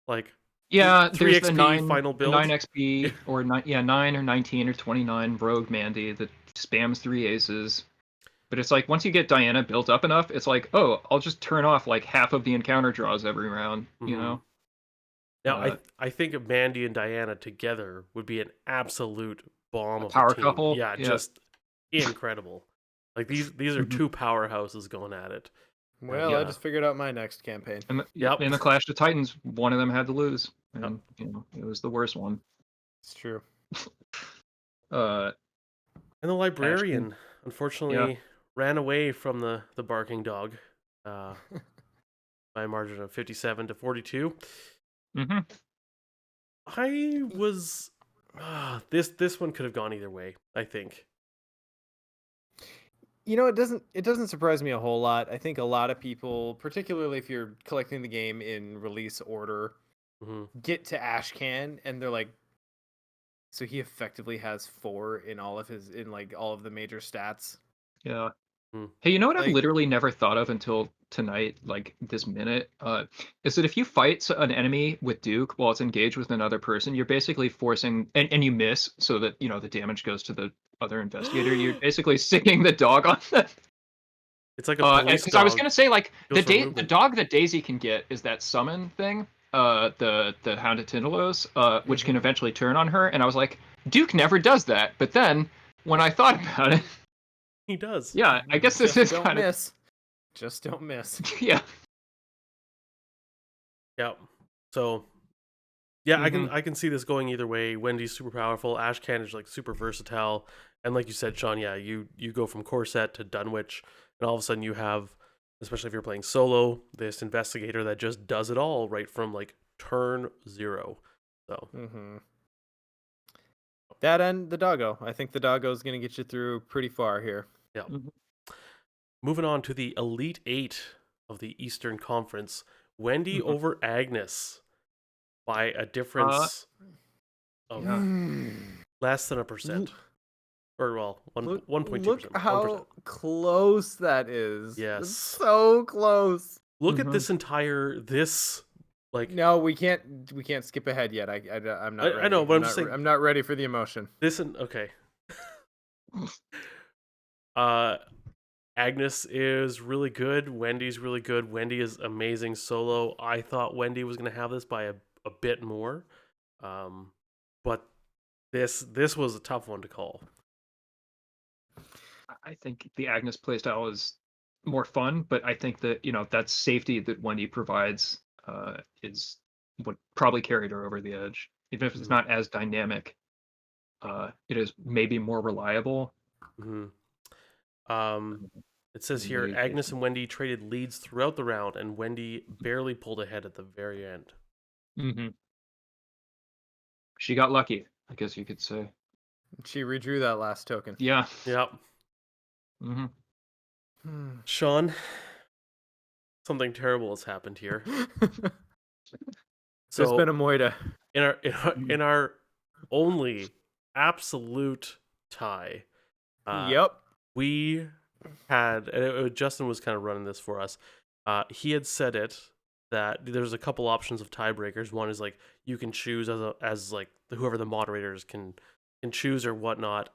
like Yeah, 3 there's the XP final the 9 build. XP or 9, yeah, 9 or 19 or 29 Rogue Mandy that spams 3 aces. But it's like once you get Diana built up enough, it's like, oh, I'll just turn off like half of the encounter draws every round, you Mhm. know? Now, Uh, I think of Mandy and Diana together would be an absolute bomb a of a power team. couple. Yeah, Yeah. just incredible. Like these are Mhm. two powerhouses going at it. Well, And I just figured out my next campaign. And yep. in the Clash of Titans, one of them had to lose, Yep. and it was the worst one. It's true. Uh, And the Ashton, librarian, yeah. unfortunately, ran away from the barking dog by a margin of 57 to 42. Mm-hmm. I was this one could have gone either way, I think. It doesn't surprise me a whole lot. I think a lot of people, particularly if you're collecting the game in release order, Hmm. get to Ashcan and they're like, so he effectively has 4 in all of the major stats. Yeah. Hmm. Hey, you know what I've Like, literally never thought of until tonight, like this minute, is that if you fight an enemy with Duke while it's engaged with another person, you're basically forcing, and you miss, so that the damage goes to the other investigator. You're basically sicking the dog on them. It's like a police Because I was dog. gonna say, like, Goes for the movement. dog that Daisy can get is that summon thing, the Hound of Tindalos, which can mhm. eventually turn on her, and I was like, Duke never does that. But then when I thought about it, He does. yeah, I guess this Just is don't kind of miss. Just don't miss. yeah. Yep. So yeah, Mm-hmm. I can see this going either way. Wendy's super powerful. Ashcan is like super versatile, and like you said, Sean, yeah, you go from Corset to Dunwich, and all of a sudden you have, especially if you're playing solo, this investigator that just does it all right from like turn 0. So Mhm. That and the doggo. I think the doggo is going to get you through pretty far here. yeah. Mm-hmm. Moving on to the Elite 8 of the Eastern Conference, Wendy Mm-hmm. over Agnes by a Uh, difference of yeah. less than a percent. Or well, Look 1.2%. look 1%. how close that is. Yes. It's so close. Look at Mm-hmm. this like No, we can't skip ahead yet. I'm not ready. I know, but I'm just saying I'm not ready for the emotion. this and okay. Agnes is really good. Wendy's really good. Wendy is amazing solo. I thought Wendy was gonna have this by a bit more. But this was a tough one to call. I think the Agnes playstyle is more fun, but I think that that safety that Wendy provides is what probably carried her over the edge. Even if it's Mhm. not as dynamic, it is maybe more reliable. Mhm. Um, it says in here ways that- Agnes and Wendy traded leads throughout the round, and Wendy barely pulled ahead at the very end. Mhm. She got lucky, I guess you could say. She redrew that last token. Yeah. Yep. Hmm. Sean, something terrible has happened here. There's So been a Moida. in our only absolute tie, Yep. we had Justin was kind of running this for us. He had said it that there's a couple options of tiebreakers. One is like you can choose as like whoever the moderators can choose or whatnot.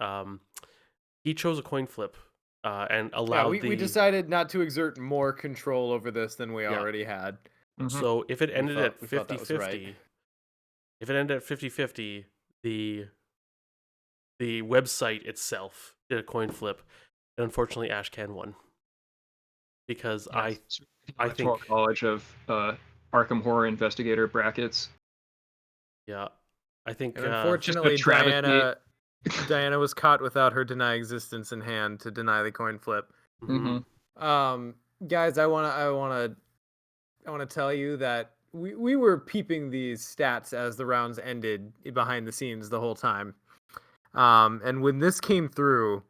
He chose a coin flip and Yeah, allowed we decided not to exert more control over this than we Yeah. already had. So if it ended at we thought that was right. 50-50, if it ended at 50-50, the website itself did a coin flip, and unfortunately Ashcan won because I Electoral think College of Arkham Horror Investigator brackets. yeah, I think And Just a unfortunately, travesty. Diana was caught without her deny existence in hand to deny the coin flip. mhm. Guys, I wanna tell you that we were peeping these stats as the rounds ended behind the scenes the whole time. And when this came through,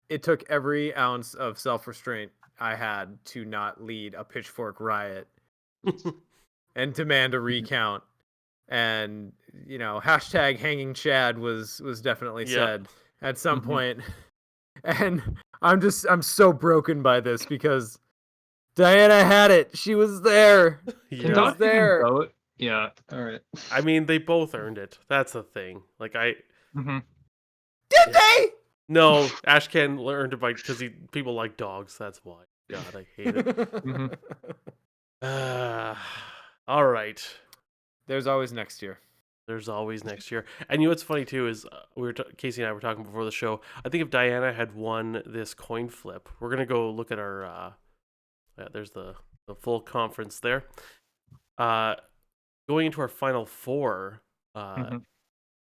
it took every ounce of self-restraint I had to not lead a pitchfork riot and demand a recount. And hashtag hanging Chad was definitely Yeah. said at some Mhm. point. And I'm so broken by this because Diana had it. She was there. Can Yeah. dogs even there. vote? Yeah. All right. I mean, they both earned it. That's the thing. Like Mm-hmm. Did they? no, Ashcan learned it because people like dogs. That's why. God, I hate it. Mm-hmm. All right. There's always next year. There's always next year. And you know what's funny too is Casey and I were talking before the show. I think if Diana had won this coin flip, we're gonna go look at our. There's the full conference there. Going into our final four, Mm-hmm.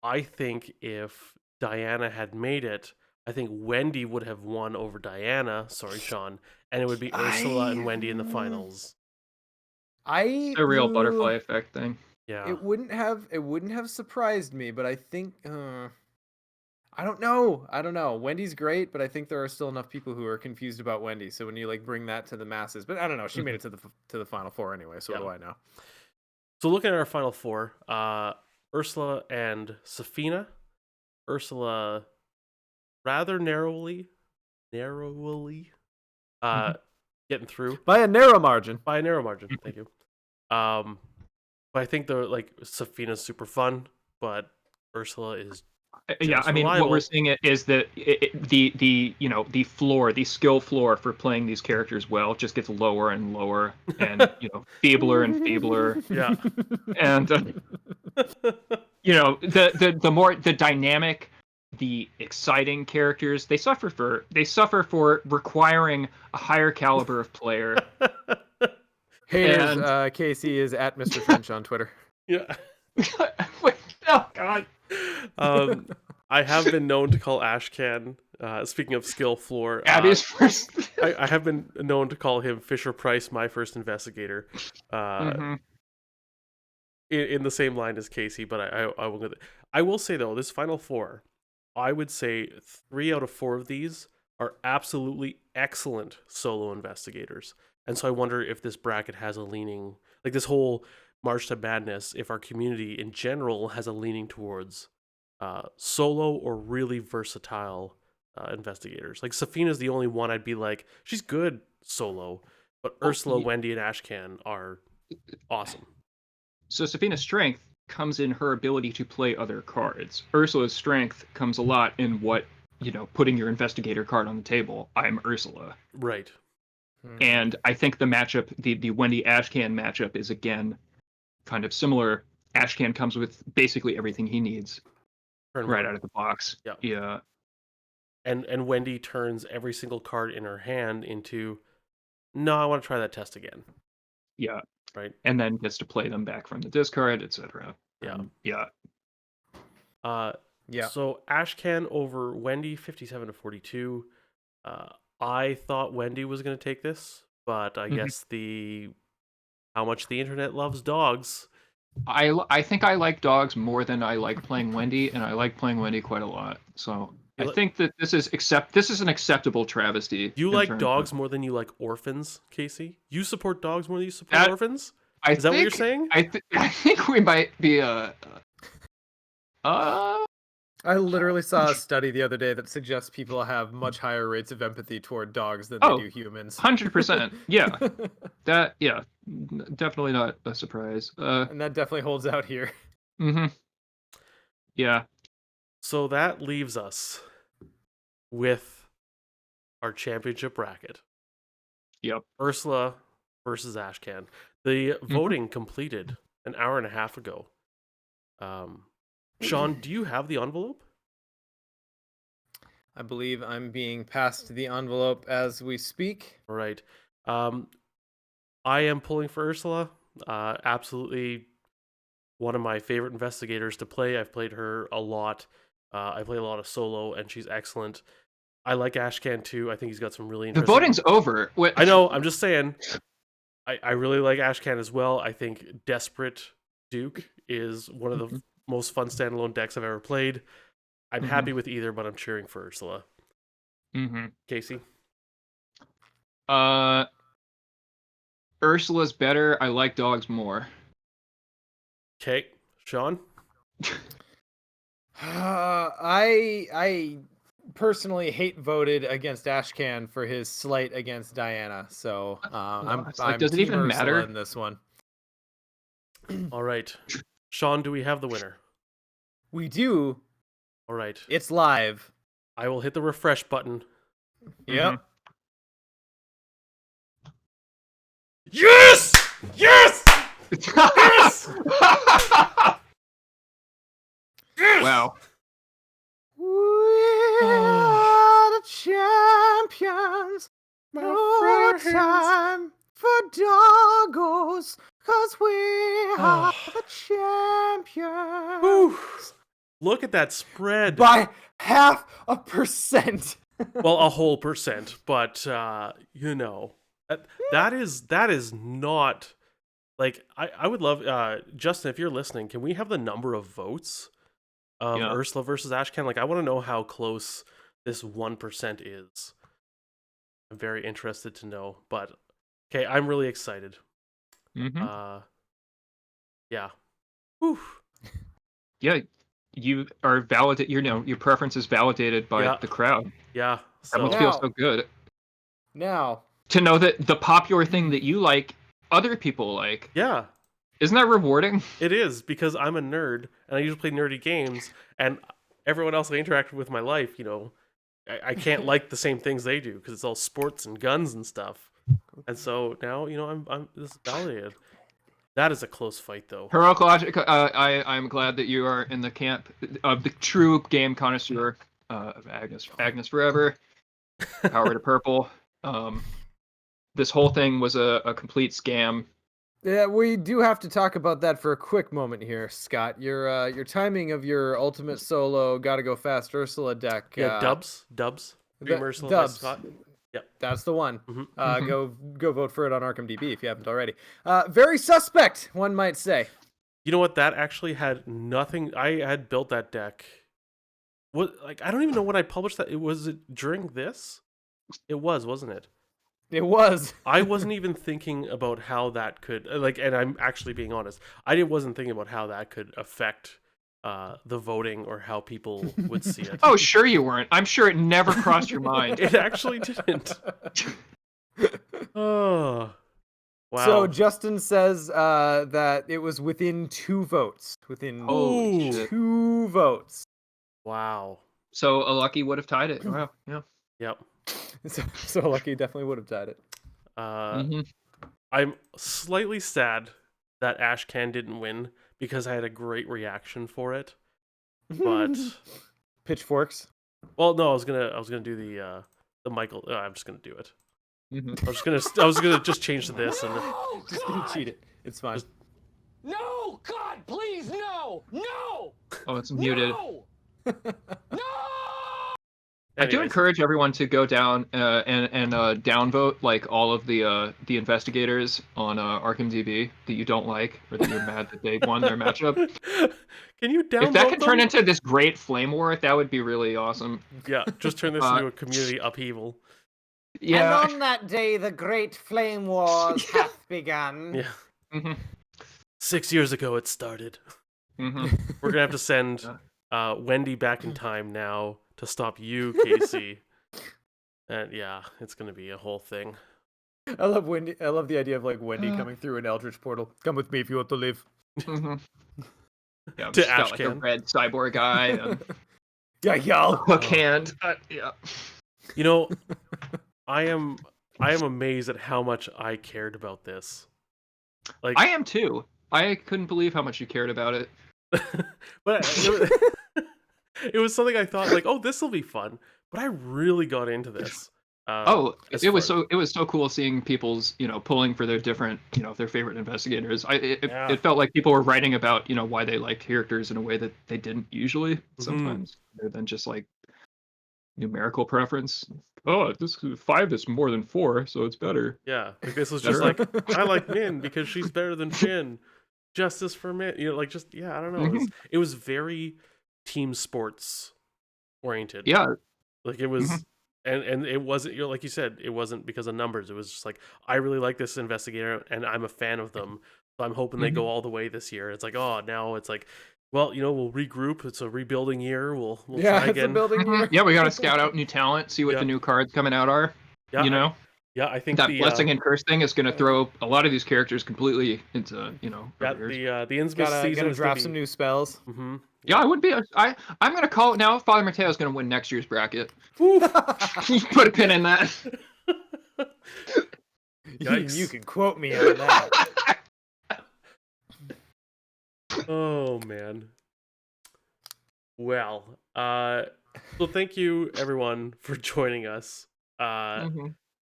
I think if Diana had made it, I think Wendy would have won over Diana. Sorry, Sean, and it would be Ursula and Wendy in the finals. A real butterfly effect thing. Yeah, It wouldn't have surprised me, but I think I don't know. Wendy's great, but I think there are still enough people who are confused about Wendy. So when you bring that to the masses, but I don't know. She made it to the final four anyway. So Yeah. what do I know? So looking at our final four, Ursula and Safina. Ursula rather narrowly, getting through By a narrow margin. by a narrow margin. Thank you. But I think Safina's super fun, but Ursula is Yeah, I mean, what reliable. we're seeing is that the floor, the skill floor for playing these characters well just gets lower and lower, and feebler and feebler, Yeah. and the more the dynamic, the exciting characters they suffer for requiring a higher caliber of player. Haters. And Casey is at Mr. French on Twitter. Yeah. Wait, oh God. I have been known to call Ashcan, speaking of skill floor, Abby's first. I have been known to call him Fisher Price, my first investigator, in the same line as Casey. But I will go. I will say though, this final four, I would say 3 out of 4 of these are absolutely excellent solo investigators, and so I wonder if this bracket has a leaning, like this whole March to Madness, if our community in general has a leaning towards solo or really versatile investigators. Like Safina's the only one I'd be like, she's good solo, but Ursula, Wendy, and Ashcan are awesome. So Safina's strength comes in her ability to play other cards. Ursula's strength comes a lot in putting your investigator card on the table. I'm Ursula. Right. And I think the matchup, the Wendy Ashcan matchup, is again kind of similar. Ashcan comes with basically everything he needs right out of the box. Yeah. And Wendy turns every single card in her hand into, no, I want to try that test again. Yeah. Right. And then gets to play them back from the discard, etc. Yeah. Yeah. So Ashcan over Wendy, 57-42. I thought Wendy was going to take this, but I guess how much the internet loves dogs. I think I like dogs more than I like playing Wendy, and I like playing Wendy quite a lot. So I think that this is an acceptable travesty. You like dogs more than you like orphans, Casey? You support dogs more than you support orphans? Is that what you're saying? I think we might be I literally saw a study the other day that suggests people have much higher rates of empathy toward dogs than they do humans. 100%. Yeah. Definitely not a surprise. And that definitely holds out here. Yeah. So that leaves us with our championship bracket. Yep. Ursula versus Ashcan. The voting completed an hour and a half ago. Sean, do you have the envelope? I believe I'm being passed the envelope as we speak. All right. I am pulling for Ursula. Absolutely one of my favorite investigators to play. I've played her a lot. I play a lot of solo, and she's excellent. I like Ashcan too. I think he's got some really The interesting... voting's over. I know. I'm just saying. I really like Ashcan as well. I think Desperate Duke is one of the most fun standalone decks I've ever played. I'm happy with either, but I'm cheering for Ursula. Casey? Ursula's better. I like dogs more. Okay. Sean? I personally hate voted against Ashcan for his slight against Diana, so I'm does it even Ursula matter in this one? All right. Sean, do we have the winner? We do. All right. It's live. I will hit the refresh button. Yep. Yes! Yes! Yes! Wow. We are the champions. No time for doggos, 'cause we are the champions. Whew. Look at that spread. By 0.5%. Well, a whole percent, but you know, that is not like I would love Justin, if you're listening, can we have the number of votes of Ursula versus Ashcan? Like, I want to know how close this 1% is. I'm very interested to know, but okay, I'm really excited. Yeah. Whew. Yeah, you are validated. Your preference is validated by the crowd. Yeah. That must feel so good. Now, to know that the popular thing that you like, other people like. Yeah. Isn't that rewarding? It is, because I'm a nerd and I usually play nerdy games, and everyone else I interact with in my life, you know, I can't like the same things they do because it's all sports and guns and stuff. And so now, you know, I'm this is validated. That is a close fight, though. Heroic Logic, I'm glad that you are in the camp of the true game connoisseur of Agnes Forever, Power to Purple. This whole thing was a complete scam. Yeah, we do have to talk about that for a quick moment here, Scott. Your timing of your ultimate solo gotta go fast Ursula deck. Yeah, Dubs. Dream Ursula by Scott. Yep. That's the one. Go vote for it on ArkhamDB if you haven't already. Very suspect, one might say. You know what? That actually had nothing. I had built that deck. What? Like, I don't even know when I published that. Was it during this? It was, wasn't it? It was. I wasn't even thinking about how that could, like, and I'm actually being honest. I wasn't thinking about how that could affect the voting or how people would see it. Oh, sure you weren't. I'm sure it never crossed your mind. It actually didn't. Oh, wow. So Justin says that it was within 2 votes. Within 2 votes. Wow. So a Lucky would have tied it. Wow. Yeah. Yep. So Lucky definitely would have tied it. I'm slightly sad that Ashcan didn't win because I had a great reaction for it. But pitchforks. Well, no, I was gonna do the Michael. I'm just gonna do it. I was gonna just change to this and just gonna cheat it. It's fine. No, God, please, no. Oh, it's muted. No. I do encourage everyone to go down and downvote like all of the investigators on ArkhamDB that you don't like or that you're mad that they won their matchup. Can you downvote If that could turn into this great flame war, that would be really awesome. Yeah, just turn this into a community upheaval. Yeah. And on that day, the great flame wars hath begun. Yeah. 6 years ago, it started. We're gonna have to send Wendy back in time now to stop you, Casey. And yeah, it's gonna be a whole thing. I love Wendy. I love the idea of like Wendy coming through an Eldritch portal. Come with me if you want to live. Yeah, to got like a red cyborg guy. And yeah, y'all. hook hand. Yeah. You know, I am amazed at how much I cared about this. Like, I am too. I couldn't believe how much you cared about it. but it was something I thought like, oh, this will be fun. But I really got into this. Oh, as it was far- so cool seeing people's, pulling for their different, their favorite investigators. Yeah. It felt like people were writing about, why they liked characters in a way that they didn't usually Mhm. sometimes, other than just like numerical preference. Oh, this 5 is more than 4, so it's better. Yeah, like this was just Better. like I like Min because she's better than Finn. Justice for Min, like just I don't know. It was very team sports oriented. Yeah. Like it was, and it wasn't like you said, it wasn't because of numbers. It was just like I really like this investigator and I'm a fan of them, so I'm hoping they go all the way this year. It's like now it's like, well, we'll regroup. It's a rebuilding year. We'll try it's again. a building year. Yeah, we got to scout out new talent, see what Yeah. the new cards coming out are. Yeah, I think That the blessing and curse thing is going to throw a lot of these characters completely into, yeah careers. the Innsmouth Gotta season is draft some new spells. Mm-hmm. Yeah, I would be. I'm going to call it now. Father Mateo's going to win next year's bracket. Put a pin in that. Yikes. You can quote me on that. Oh man. Well, so thank you everyone for joining us.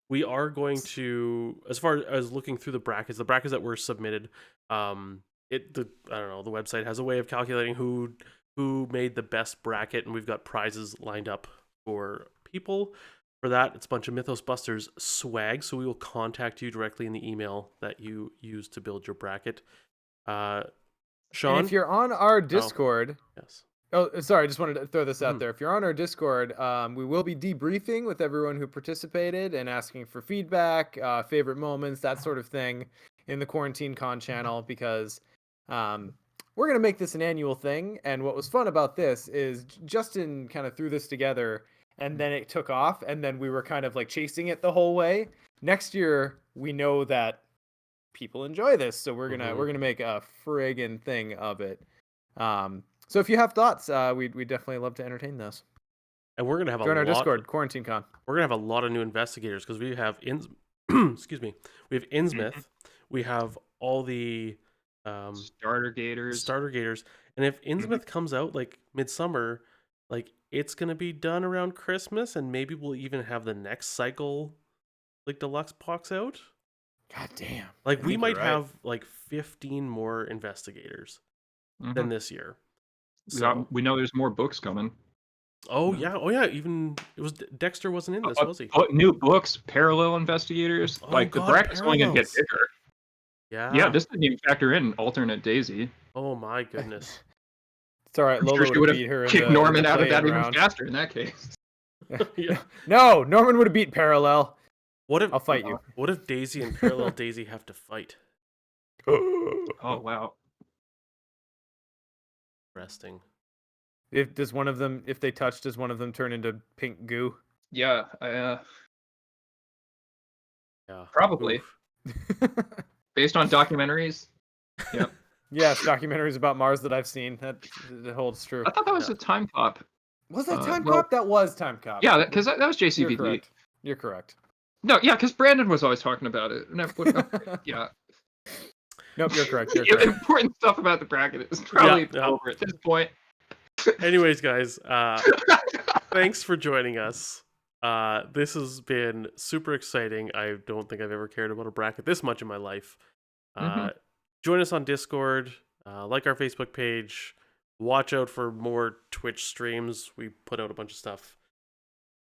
We are going to, as far as looking through the brackets that were submitted, I don't know, the website has a way of calculating who made the best bracket, and we've got prizes lined up for people. For that, it's a bunch of Mythos Busters swag, so we will contact you directly in the email that you use to build your bracket. Sean? And if you're on our Discord, Yes. Oh, sorry, I just wanted to throw this out Mhm. there. If you're on our Discord, we will be debriefing with everyone who participated and asking for feedback, favorite moments, that sort of thing in the Quarantine Con channel, because we're going to make this an annual thing. And what was fun about this is Justin kind of threw this together and then it took off, and then we were kind of like chasing it the whole way. Next year, we know that people enjoy this, so we're gonna make a friggin' thing of it. So if you have thoughts, we'd definitely love to entertain those. And we're gonna have Join our Discord, Quarantine Con. We're gonna have a lot of new investigators because we have excuse me, we have Innsmouth, we have all the Starter Gators. and if Innsmouth comes out like midsummer, like it's gonna be done around Christmas, and maybe we'll even have the next cycle like deluxe box out. God damn! Like I we think might you're right. have like 15 more investigators than this year. We know there's more books coming. Oh yeah, even it was Dexter wasn't in this, was he? New books, parallel investigators. Oh, like God, the bracket's only going to get parallels. bigger. Yeah. Yeah, this didn't even factor in alternate Daisy. Oh my goodness. It's all right. I'm Lola sure she would would beat her have in kicked the Norman out of play-in that even round. faster in that case. Yeah. No, Norman would have beat Parallel. What if I'll fight you. What if Daisy and Parallel Daisy have to fight? Oh wow. Resting. If they touch, does one of them turn into pink goo? Yeah, Yeah. probably. Oof. Based on documentaries. Yeah. Yes, documentaries about Mars that I've seen. That holds true. I thought that was a Time Cop. Was that Time well- Cop? That was Time Cop. Yeah, because that was You're JCVD. correct. You're correct. No, yeah, because Brandon was always talking about it. Yeah. Nope, you're correct. You're The correct. important stuff about the bracket is probably Yeah. over at this point. Anyways, guys, thanks for joining us. This has been super exciting. I don't think I've ever cared about a bracket this much in my life. Join us on Discord, like our Facebook page, watch out for more Twitch streams. We put out a bunch of stuff.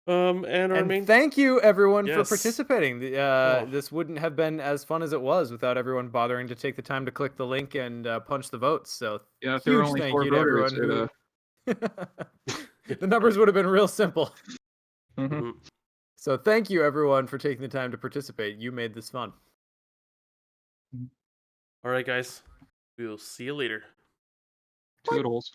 And thank you everyone Yes. for participating. This wouldn't have been as fun as it was without everyone bothering to take the time to click the link and punch the votes. So Yeah, if there were huge only thank 4 you to voters, everyone the numbers would have been real simple. Mhm. So thank you everyone for taking the time to participate. You made this fun. All right, guys, we will see you later. Toodles.